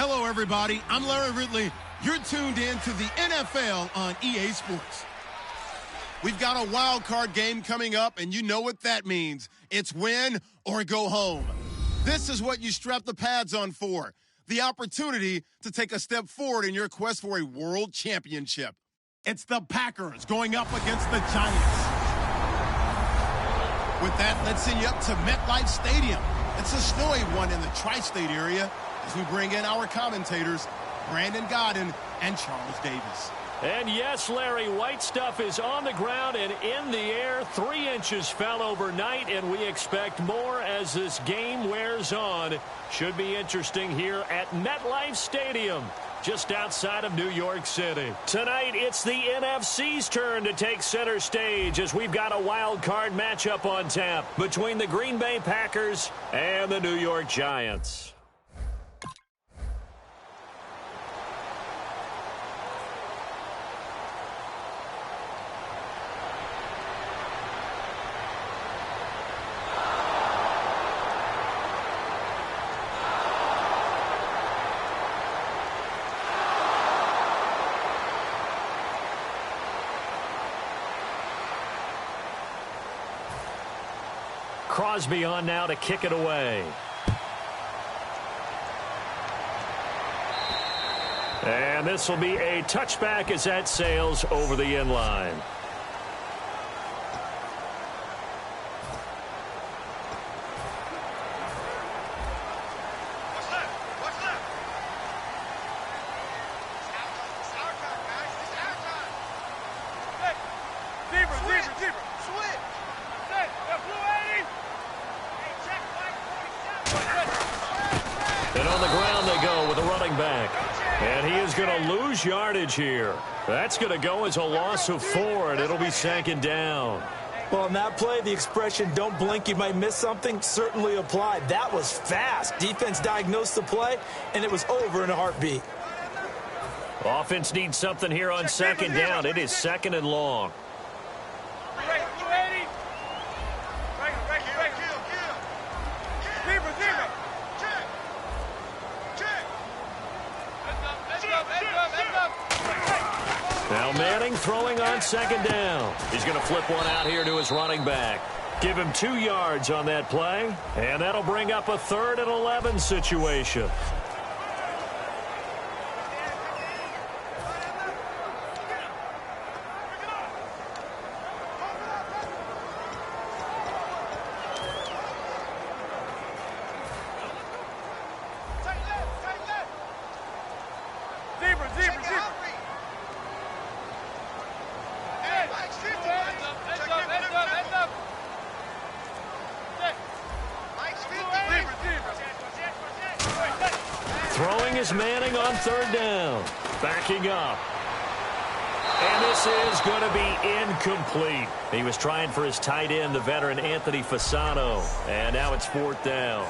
Hello, everybody. I'm Larry Ridley. You're tuned in to the NFL on EA Sports. We've got a wild card game coming up, and you know what that means. It's win or go home. This is what you strap the pads on for. The opportunity to take a step forward in your quest for a world championship. It's the Packers going up against the Giants. With that, let's send you up to MetLife Stadium. It's a snowy one in the tri-state area as we bring in our commentators, Brandon Godden and Charles Davis. And yes, Larry, white stuff is on the ground and in the air. 3 inches fell overnight, and we expect more as this game wears on. Should be interesting here at MetLife Stadium, just outside of New York City. Tonight, it's the NFC's turn to take center stage as we've got a wild card matchup on tap between the Green Bay Packers and the New York Giants. Crosby on now to kick it away. And this will be a touchback as that sails over the end line. And on the ground they go with a running back. And he is going to lose yardage here. That's going to go as a loss of 4, and it'll be second down. Well, on that play, the expression, don't blink, you might miss something, certainly applied. That was fast. Defense diagnosed the play, and it was over in a heartbeat. Offense needs something here on second down. It is second and long. Now Manning throwing on second down. He's going to flip one out here to his running back. Give him 2 yards on that play, and that'll bring up a 3rd and 11 situation. Throwing is Manning on 3rd down. Backing up. And this is going to be incomplete. He was trying for his tight end, the veteran Anthony Fasano. And now it's 4th down.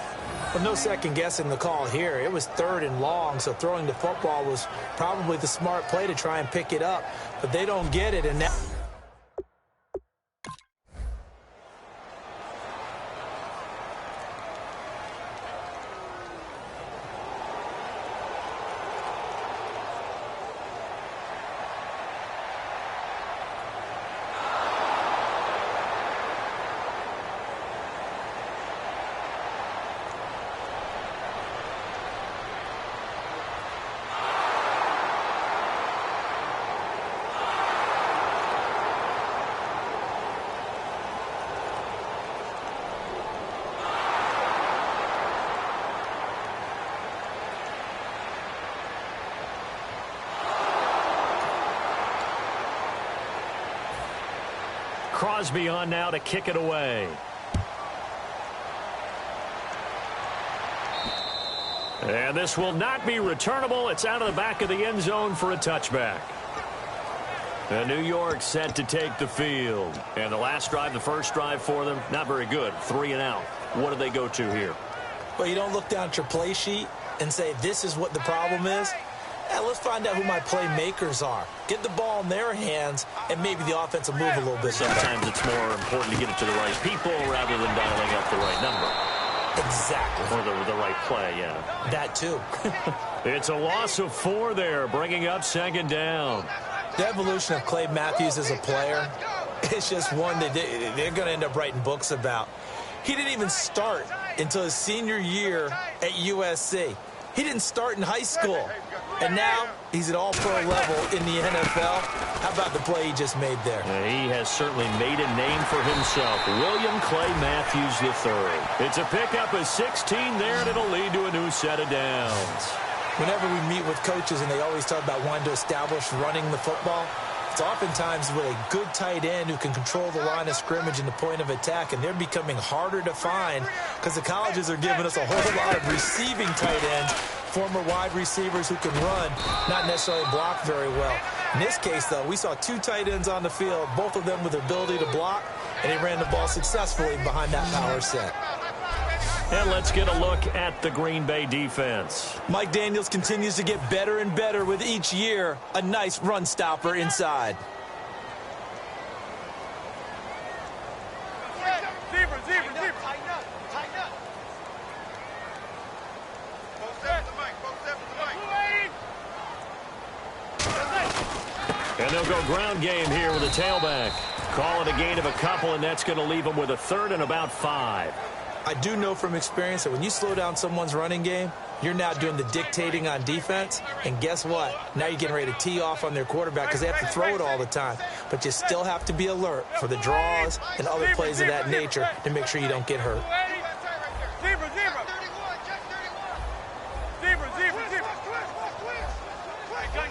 Well, no second guessing the call here. It was 3rd and long, so throwing the football was probably the smart play to try and pick it up. But they don't get it, and now... Crosby on now to kick it away. And this will not be returnable. It's out of the back of the end zone for a touchback. And New York set to take the field. And the last drive, the first drive for them, not very good. 3 and out. What do they go to here? Well, you don't look down at your play sheet and say, this is what the problem is. Let's find out who my playmakers are. Get the ball in their hands, and maybe the offense will move a little bit. Sometimes it's more important to get it to the right people rather than dialing up the right number. Exactly. Or the right play, yeah. That too. It's a loss of 4 there, bringing up second down. The evolution of Clay Matthews as a player, it's just one that they're going to end up writing books about. He didn't even start until his senior year at USC. He didn't start in high school. And now he's at all-pro level in the NFL. How about the play he just made there? He has certainly made a name for himself. William Clay Matthews III. It's a pickup of 16 there, and it'll lead to a new set of downs. Whenever we meet with coaches and they always talk about wanting to establish running the football, it's oftentimes with a good tight end who can control the line of scrimmage and the point of attack, and they're becoming harder to find because the colleges are giving us a whole lot of receiving tight ends, former wide receivers who can run, not necessarily block very well. In this case, though, we saw 2 tight ends on the field, both of them with the ability to block, and he ran the ball successfully behind that power set. And let's get a look at the Green Bay defense. Mike Daniels continues to get better and better with each year. A nice run stopper inside. Zebra. Tighten up. Both steps to the mic. And they'll go ground game here with a tailback. Call it a gain of a couple, and that's going to leave them with a 3rd and about 5. I do know from experience that when you slow down someone's running game, you're now doing the dictating on defense. And guess what? Now you're getting ready to tee off on their quarterback because they have to throw it all the time. But you still have to be alert for the draws and other plays of that nature to make sure you don't get hurt. Zebra. Gun.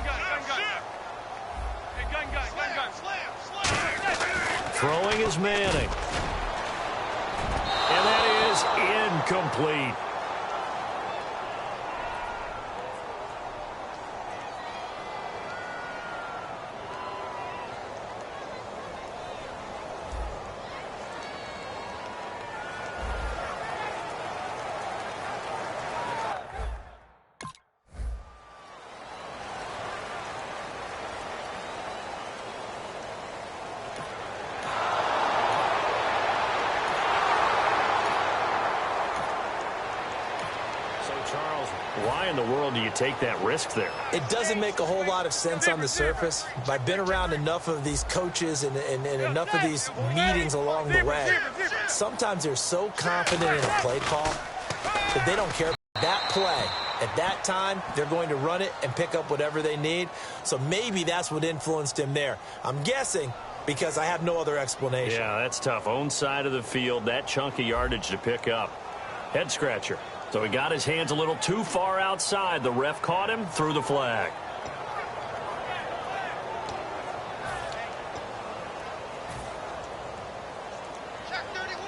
Throwing is Manning. And that is incomplete. Why in the world do you take that risk there? It doesn't make a whole lot of sense on the surface. But I've been around enough of these coaches and enough of these meetings along the way. Sometimes they're so confident in a play call that they don't care about that play. At that time, they're going to run it and pick up whatever they need. So maybe that's what influenced him there. I'm guessing because I have no other explanation. Yeah, that's tough. Own side of the field, that chunk of yardage to pick up. Head scratcher. So he got his hands a little too far outside. The ref caught him, threw the flag. Check 31.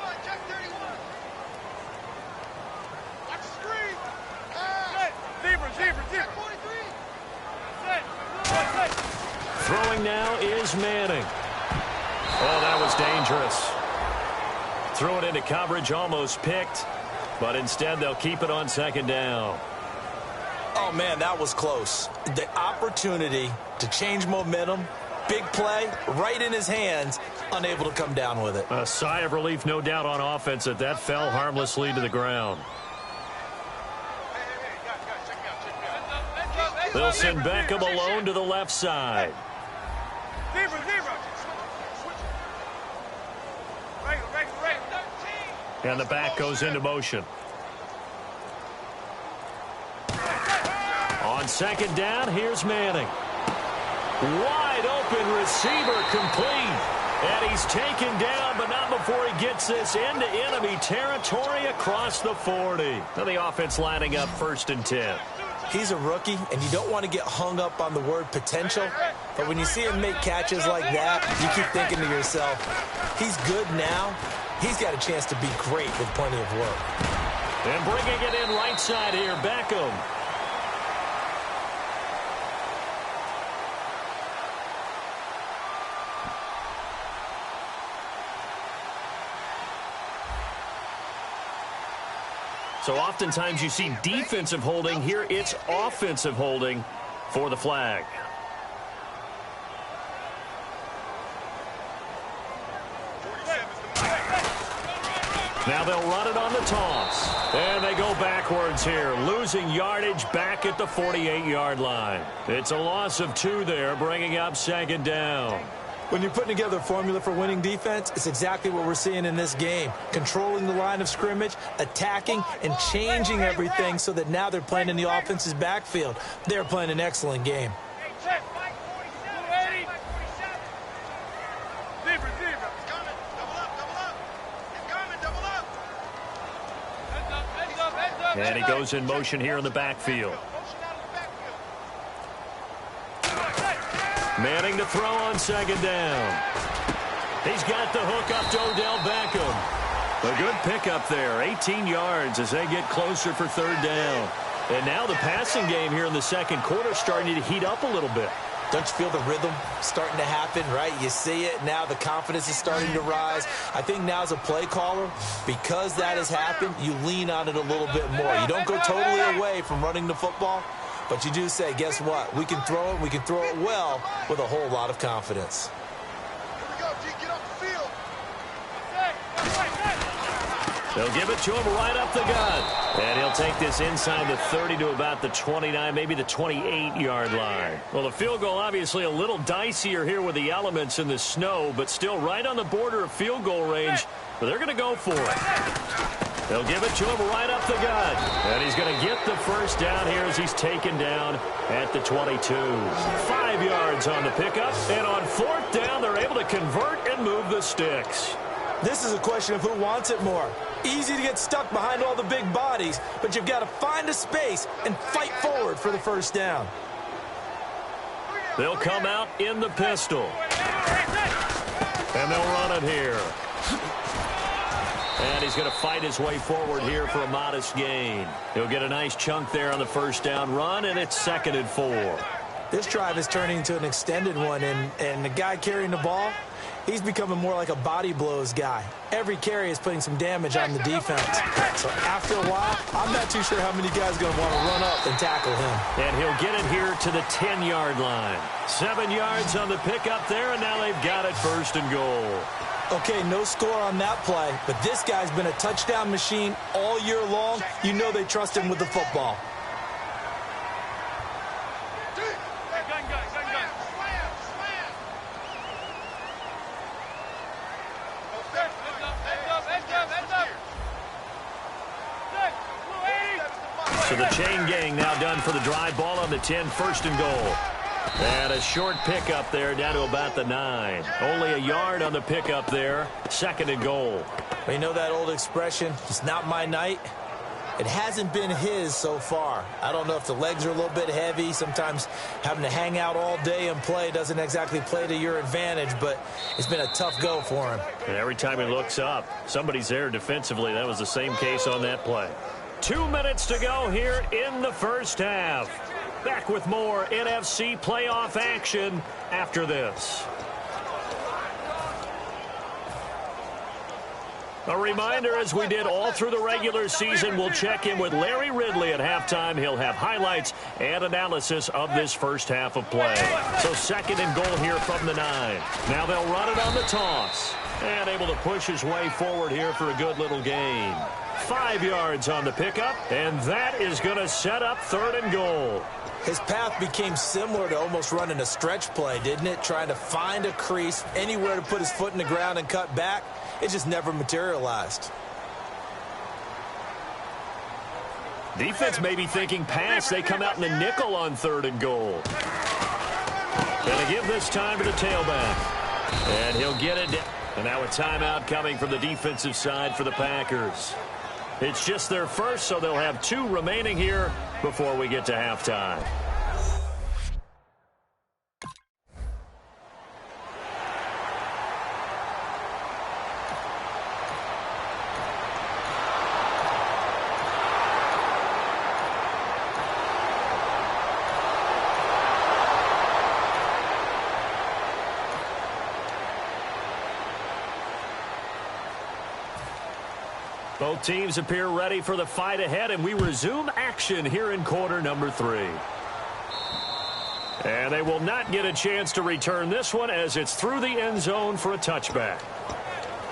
Watch the screen. Zebra. Check 43. Throwing now is Manning. Oh, that was dangerous. Threw it into coverage, almost picked. But instead, they'll keep it on 2nd down. Oh, man, that was close. The opportunity to change momentum, big play, right in his hands, unable to come down with it. A sigh of relief, no doubt, on offense that fell harmlessly to the ground. They'll send Beckham alone to the left side. Zebra. And the back goes into motion. On 2nd down, here's Manning. Wide open receiver complete. And he's taken down, but not before he gets this into enemy territory across the 40. Now the offense lining up 1st and 10. He's a rookie, and you don't want to get hung up on the word potential. But when you see him make catches like that, you keep thinking to yourself, he's good now. He's got a chance to be great with plenty of work. And bringing it in right side here, Beckham. So oftentimes you see defensive holding. Here it's offensive holding for the flag. Now they'll run it on the toss. And they go backwards here, losing yardage back at the 48-yard line. It's a loss of 2 there, bringing up 2nd down. When you're putting together a formula for winning defense, it's exactly what we're seeing in this game. Controlling the line of scrimmage, attacking, and changing everything so that now they're playing in the offense's backfield. They're playing an excellent game. And he goes in motion here in the backfield. Manning to throw on 2nd down. He's got the hook up to Odell Beckham. A good pickup there, 18 yards as they get closer for 3rd down. And now the passing game here in the 2nd quarter starting to heat up a little bit. Don't you feel the rhythm starting to happen, right? You see it. Now the confidence is starting to rise. I think now as a play caller, because that has happened, you lean on it a little bit more. You don't go totally away from running the football, but you do say, guess what? We can throw it. We can throw it well with a whole lot of confidence. Here we go, G. Get off the field. They'll give it to him right up the gut. And he'll take this inside the 30 to about the 29, maybe the 28-yard line. Well, the field goal obviously a little dicier here with the elements in the snow, but still right on the border of field goal range. But they're going to go for it. They'll give it to him right up the gut. And he's going to get the 1st down here as he's taken down at the 22. 5 yards on the pickup. And on 4th down, they're able to convert and move the sticks. This is a question of who wants it more. Easy to get stuck behind all the big bodies, but you've got to find a space and fight forward for the 1st down. They'll come out in the pistol. And they'll run it here. And he's going to fight his way forward here for a modest gain. He'll get a nice chunk there on the 1st down run, and it's 2nd and 4. This drive is turning into an extended one, and the guy carrying the ball, he's becoming more like a body blows guy. Every carry is putting some damage on the defense. So after a while, I'm not too sure how many guys are going to want to run up and tackle him. And he'll get it here to the 10-yard line. 7 yards on the pickup there, and now they've got it 1st and goal. Okay, no score on that play, but this guy's been a touchdown machine all year long. You know they trust him with the football. So the chain gang now done for the drive. Ball on the 10, 1st and goal. And a short pickup there down to about the 9. Only a yard on the pickup there. 2nd and goal. You know that old expression, it's not my night? It hasn't been his so far. I don't know if the legs are a little bit heavy. Sometimes having to hang out all day and play doesn't exactly play to your advantage, but it's been a tough go for him. And every time he looks up, somebody's there defensively. That was the same case on that play. 2 minutes to go here in the 1st half. Back with more NFC playoff action after this. A reminder, as we did all through the regular season, we'll check in with Larry Ridley at halftime. He'll have highlights and analysis of this 1st half of play. So 2nd and goal here from the 9. Now they'll run it on the toss. And able to push his way forward here for a good little gain. 5 yards on the pickup, and that is going to set up 3rd and goal. His path became similar to almost running a stretch play, didn't it? Trying to find a crease, anywhere to put his foot in the ground and cut back. It just never materialized. Defense may be thinking pass. They come out in the nickel on 3rd and goal. Going to give this time to the tailback. And he'll get it down. And now a timeout coming from the defensive side for the Packers. It's just their 1st, so they'll have 2 remaining here before we get to halftime. Both teams appear ready for the fight ahead, and we resume action here in quarter number 3. And they will not get a chance to return this one as it's through the end zone for a touchback.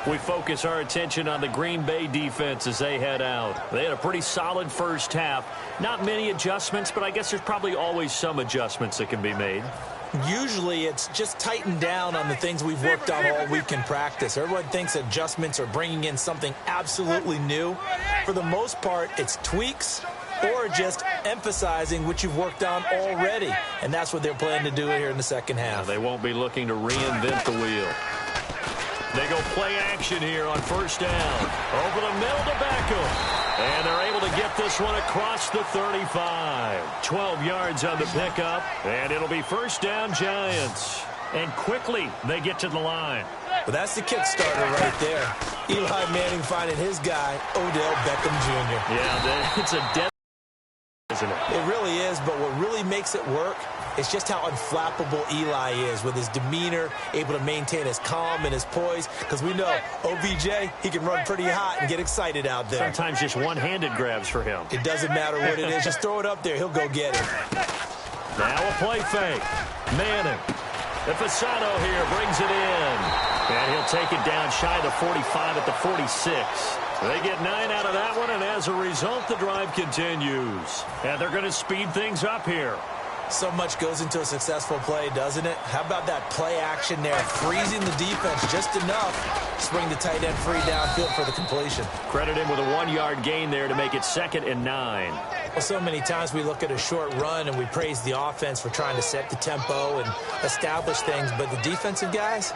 We focus our attention on the Green Bay defense as they head out. They had a pretty solid first half. Not many adjustments, but I guess there's probably always some adjustments that can be made. Usually it's just tightened down on the things we've worked on all week in practice. Everyone thinks adjustments are bringing in something absolutely new. For the most part, it's tweaks or just emphasizing what you've worked on already. And that's what they're planning to do here in the second half. They won't be looking to reinvent the wheel. They go play action here on first down. Over the middle to Beckham. And they're able to get this one across the 35. 12 yards on the pickup. And it'll be first down, Giants. And quickly they get to the line. Well, that's the kickstarter right there. Eli Manning finding his guy, Odell Beckham Jr. Yeah, it's a dead, isn't it? It really is, but what really makes it work is just how unflappable Eli is with his demeanor, able to maintain his calm and his poise, because we know OBJ, he can run pretty hot and get excited out there. Sometimes just one-handed grabs for him. It doesn't matter what it is. Just throw it up there. He'll go get it. Now a play fake. Manning. The Fasano here brings it in. And he'll take it down shy of the 45 at the 46. They get 9 out of that one, and as a result, the drive continues. And they're going to speed things up here. So much goes into a successful play, doesn't it? How about that play action there? Freezing the defense just enough to bring the tight end free downfield for the completion. Credit him with a 1-yard gain there to make it 2nd and 9. Well, so many times we look at a short run and we praise the offense for trying to set the tempo and establish things, but the defensive guys,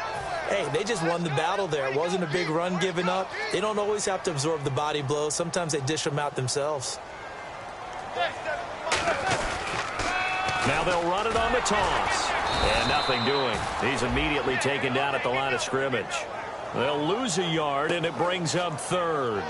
hey, they just won the battle there. It wasn't a big run given up. They don't always have to absorb the body blows. Sometimes they dish them out themselves. Now they'll run it on the toss. And nothing doing. He's immediately taken down at the line of scrimmage. They'll lose a yard, and it brings up 3rd.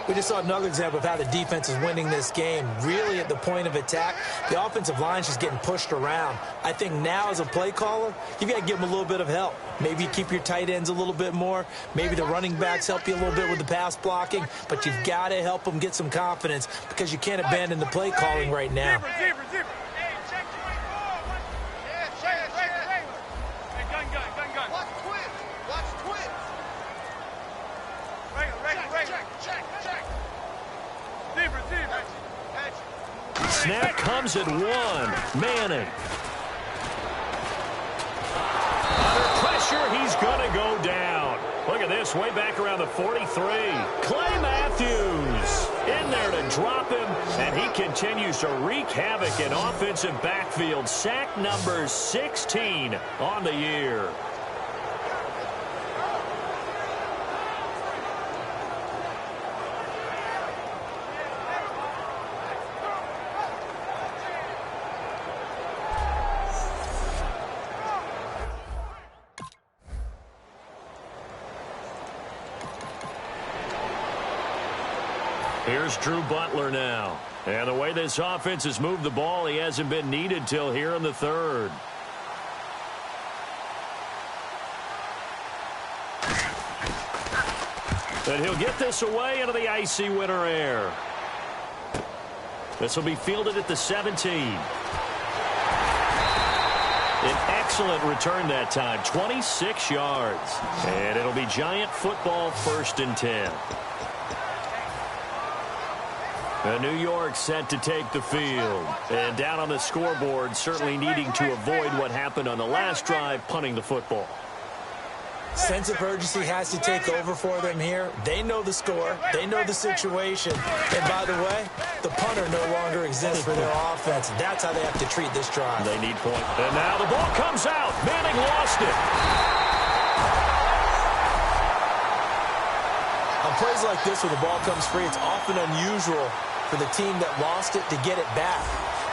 We just saw another example of how the defense is winning this game. Really at the point of attack, the offensive line's just getting pushed around. I think now as a play caller, you've got to give them a little bit of help. Maybe you keep your tight ends a little bit more. Maybe the running backs help you a little bit with the pass blocking. But you've got to help them get some confidence because you can't abandon the play calling right now. Snap comes at 1. Manning. Under pressure, he's going to go down. Look at this, way back around the 43. Clay Matthews in there to drop him, and he continues to wreak havoc in offensive backfield. Sack number 16 on the year. Here's Drew Butler now. And the way this offense has moved the ball, he hasn't been needed till here in the 3rd. And he'll get this away into the icy winter air. This will be fielded at the 17. An excellent return that time, 26 yards. And it'll be Giant football, 1st and 10. New York set to take the field. And down on the scoreboard, certainly needing to avoid what happened on the last drive, punting the football. Sense of urgency has to take over for them here. They know the score. They know the situation. And by the way, the punter no longer exists for their offense. That's how they have to treat this drive. They need point. And now the ball comes out. Manning lost it. On plays like this where the ball comes free, it's often unusual for the team that lost it to get it back.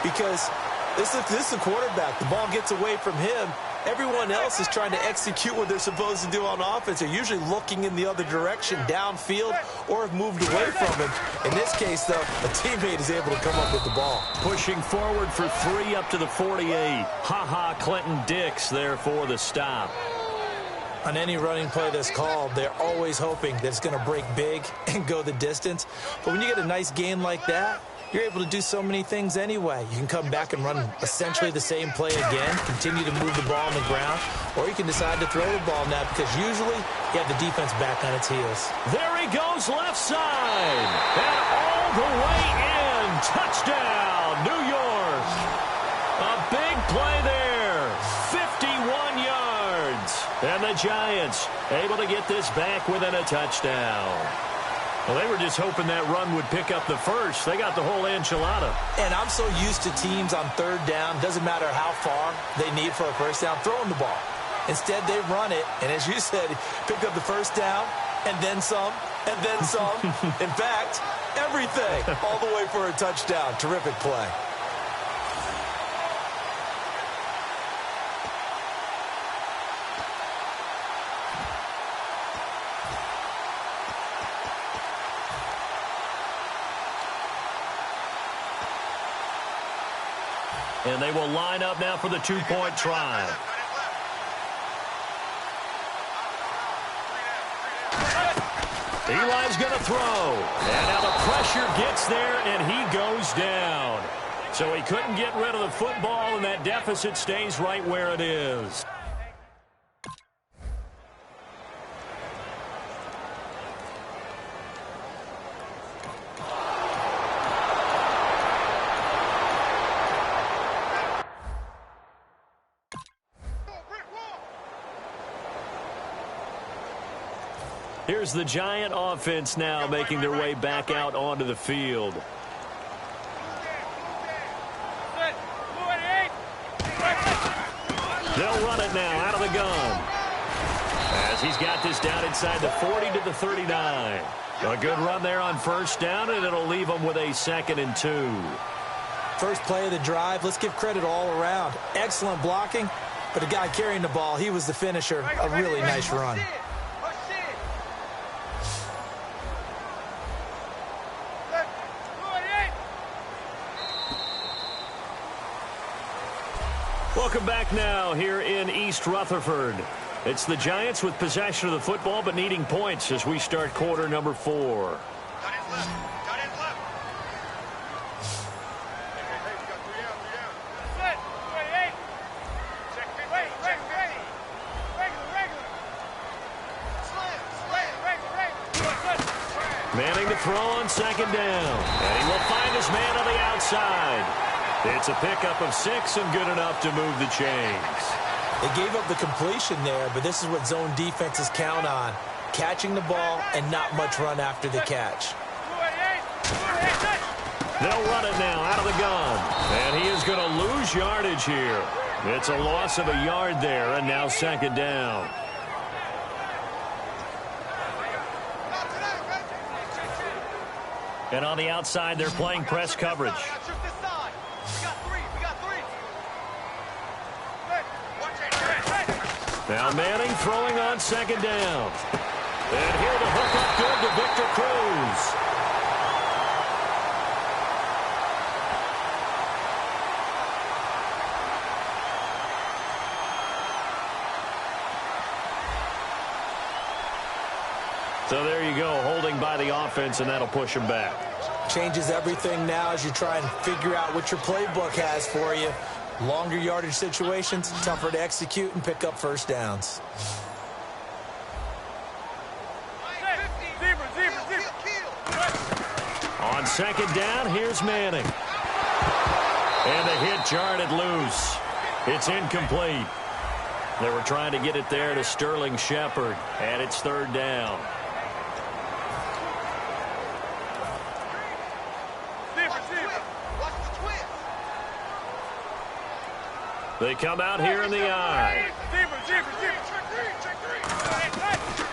Because this is the quarterback. The ball gets away from him. Everyone else is trying to execute what they're supposed to do on offense. They're usually looking in the other direction, downfield, or have moved away from him. In this case, though, a teammate is able to come up with the ball. Pushing forward for 3 up to the 48. Ha-ha, Clinton Dix there for the stop. On any running play that's called, they're always hoping that it's going to break big and go the distance. But when you get a nice gain like that, you're able to do so many things anyway. You can come back and run essentially the same play again, continue to move the ball on the ground, or you can decide to throw the ball now because usually you have the defense back on its heels. There he goes left side. And all the way in. Touchdown, New York. A big play there. 51 yards. And the Giants able to get this back within a touchdown. Well, they were just hoping that run would pick up the first. They got the whole enchilada. And I'm so used to teams on third down, doesn't matter how far they need for a first down, throwing the ball. Instead, they run it, and as you said, pick up the first down, and then some, and then some. In fact, everything, all the way for a touchdown. Terrific play. And they will line up now for the two-point try. Eli's going to throw. And now the pressure gets there, and he goes down. So he couldn't get rid of the football, and that deficit stays right where it is. Here's the Giant offense now making their way back out onto the field. They'll run it now out of the gun. As he's got this down inside the 40 to the 39. A good run there on first down, and it'll leave them with a 2nd and 2. First play of the drive, let's give credit all around. Excellent blocking, but the guy carrying the ball, he was the finisher. A really nice run. Welcome back now here in East Rutherford. It's the Giants with possession of the football but needing points as we start quarter number 4. Manning to throw on 2nd down. And he will find his man on the outside. It's a pickup of 6 and good enough to move the chains. They gave up the completion there, but this is what zone defenses count on. Catching the ball and not much run after the catch. They'll run it now out of the gun. And he is going to lose yardage here. It's a loss of a yard there, and now 2nd down. And on the outside, they're playing press coverage. Now Manning throwing on 2nd down. And here the hook up good to Victor Cruz. So there you go, holding by the offense, and that'll push him back. Changes everything now as you try and figure out what your playbook has for you. Longer yardage situations, tougher to execute and pick up first downs. On 2nd down, here's Manning. And the hit jarred it loose. It's incomplete. They were trying to get it there to Sterling Shepard, and it's 3rd down. They come out here in the eye.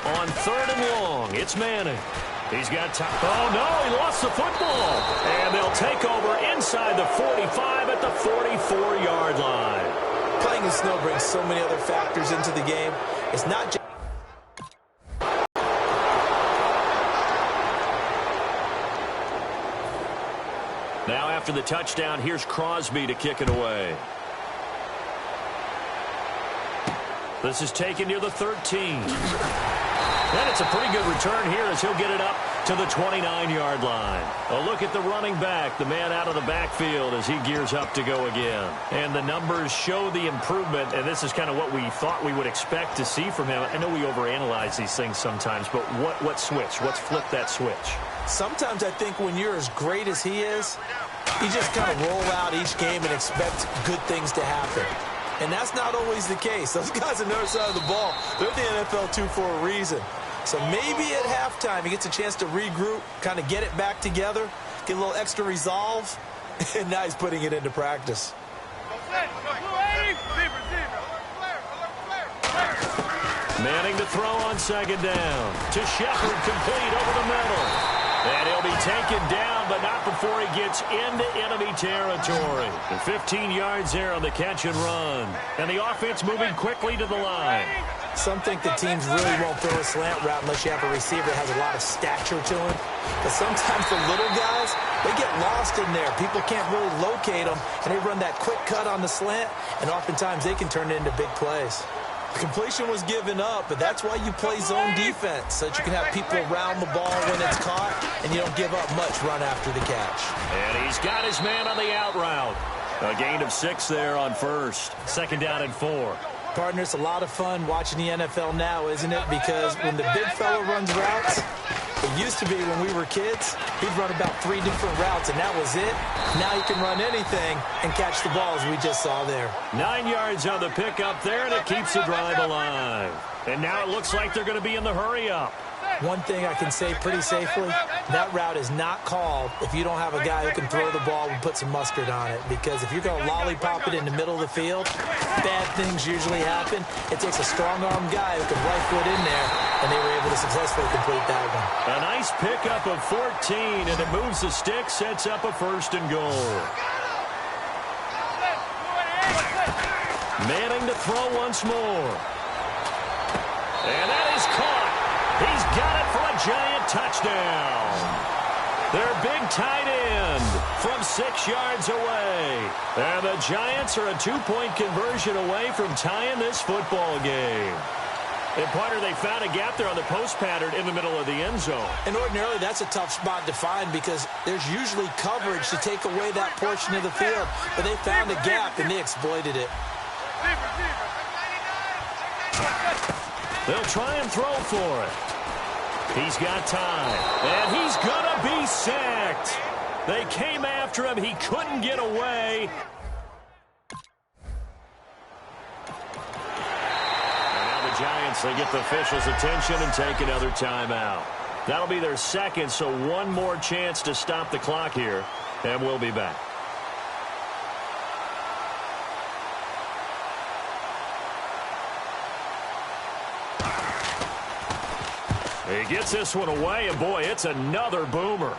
On 3rd and long, it's Manning. He's got time. Oh, no, he lost the football. And they'll take over inside the 45 at the 44-yard line. Playing in snow brings so many other factors into the game. It's not just... Now after the touchdown, here's Crosby to kick it away. This is taken near the 13. And it's a pretty good return here as he'll get it up to the 29-yard line. A look at the running back, the man out of the backfield as he gears up to go again. And the numbers show the improvement, and this is kind of what we thought we would expect to see from him. I know we overanalyze these things sometimes, but what switch? What's flipped that switch? Sometimes I think when you're as great as he is, you just kind of roll out each game and expect good things to happen. And that's not always the case. Those guys on the other side of the ball, they're the NFL 2 for a reason. So maybe at halftime he gets a chance to regroup, kind of get it back together, get a little extra resolve, and now he's putting it into practice. Manning to throw on second down. To Shepard, complete over the middle. And he'll be taken down, but not before he gets into enemy territory. And 15 yards there on the catch and run. And the offense moving quickly to the line. Some think the teams really won't throw a slant route unless you have a receiver that has a lot of stature to him. But sometimes the little guys, they get lost in there. People can't really locate them, and they run that quick cut on the slant, and oftentimes they can turn it into big plays. The completion was given up, but that's why you play zone defense, so that you can have people around the ball when it's caught, and you don't give up much run after the catch. And he's got his man on the out route. A gain of 6 there on first. Second down and 4. Partner, it's a lot of fun watching the NFL now, isn't it? Because when the big fella runs routes, it used to be when we were kids, he'd run about 3 different routes, and that was it. Now he can run anything and catch the ball, as we just saw there. 9 yards on the pickup there, and it keeps the drive alive. And now it looks like they're going to be in the hurry-up. One thing I can say pretty safely, that route is not called if you don't have a guy who can throw the ball and put some mustard on it. Because if you're going to lollipop it in the middle of the field, bad things usually happen. It takes a strong-arm guy who can right foot in there, and they were able to successfully complete that one. A nice pickup of 14, and it moves the stick, sets up a first and goal. Manning to throw once more. And that is caught. He's got it for a giant touchdown. Their big tight end from 6 yards away. And the Giants are a 2-point conversion away from tying this football game. And partner, they found a gap there on the post pattern in the middle of the end zone. And ordinarily, that's a tough spot to find because there's usually coverage to take away that portion of the field. But they found a gap, and they exploited it. They'll try and throw for it. He's got time, and he's going to be sacked. They came after him. He couldn't get away. And now the Giants, they get the officials' attention and take another timeout. That'll be their second, so one more chance to stop the clock here, and we'll be back. He gets this one away, and boy, it's another boomer.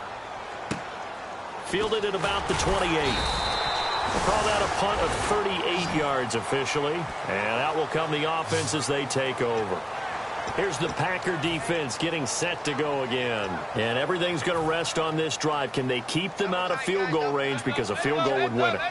Fielded at about the 28. Call that a punt of 38 yards officially, and out will come the offense as they take over. Here's the Packer defense getting set to go again, and everything's going to rest on this drive. Can they keep them out of field goal range, because a field goal would win it?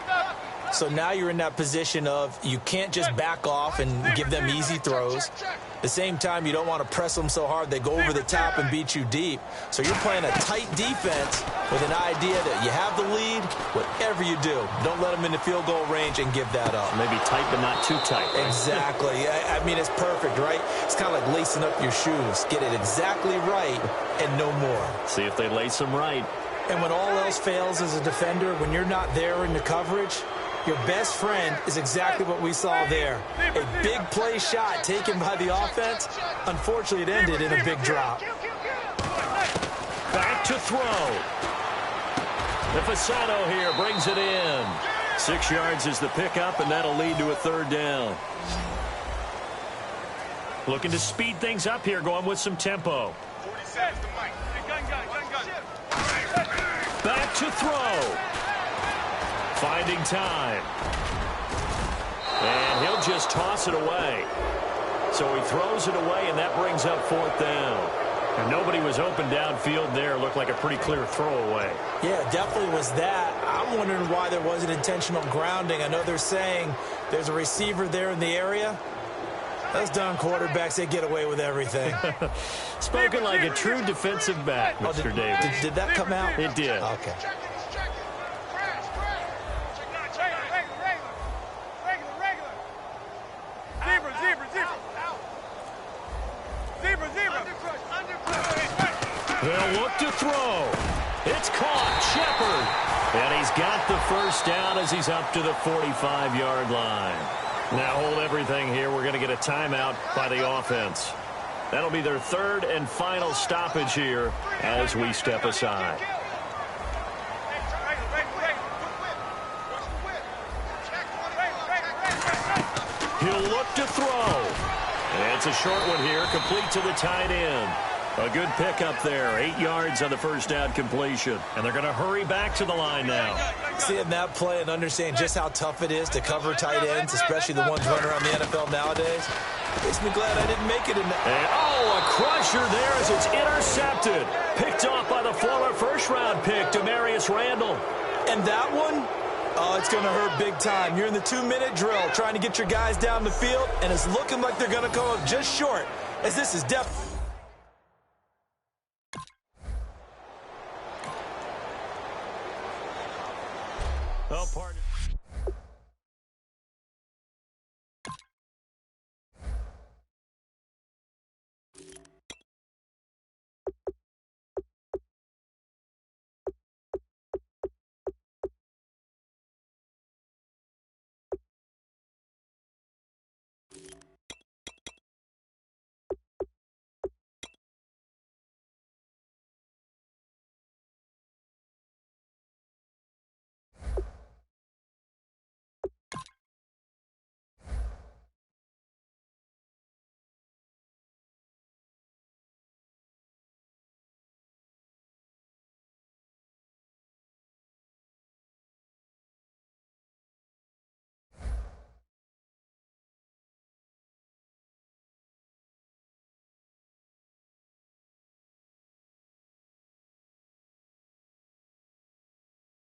So now you're in that position of you can't just back off and give them easy throws. At the same time, you don't want to press them so hard they go over the top and beat you deep. So you're playing a tight defense with an idea that you have the lead. Whatever you do, don't let them in the field goal range and give that up. Maybe tight but not too tight. Right? Exactly. I mean, it's perfect, right? It's kind of like lacing up your shoes. Get it exactly right and no more. See if they lace them right. And when all else fails as a defender, when you're not there in the coverage, your best friend is exactly what we saw there. A big play shot taken by the offense. Unfortunately, it ended in a big drop. Back to throw. The Fasano here brings it in. 6 yards is the pickup, and that'll lead to a third down. Looking to speed things up here, going with some tempo. Back to throw. Finding time. And he'll just toss it away. So he throws it away, and that brings up fourth down. And nobody was open downfield there. Looked like a pretty clear throwaway. Yeah, definitely was that. I'm wondering why there wasn't intentional grounding. I know they're saying there's a receiver there in the area. Those darn quarterbacks, they get away with everything. Spoken like a true defensive back, Mr. Davis. Did that come out? It did. Okay. They'll look to throw. It's caught. Shepard. And he's got the first down as he's up to the 45-yard line. Now hold everything here. We're going to get a timeout by the offense. That'll be their third and final stoppage here as we step aside. He'll look to throw. And it's a short one here, complete to the tight end. A good pickup there, 8 yards on the first down completion. And they're going to hurry back to the line now. Seeing that play and understanding just how tough it is to cover tight ends, especially the ones running around the NFL nowadays, makes me glad I didn't make it in that. And, a crusher there as it's intercepted. Picked off by the former first-round pick, Demarius Randall. And that one, oh, it's going to hurt big time. You're in the 2-minute drill trying to get your guys down the field, and it's looking like they're going to come up just short, as this is definitely.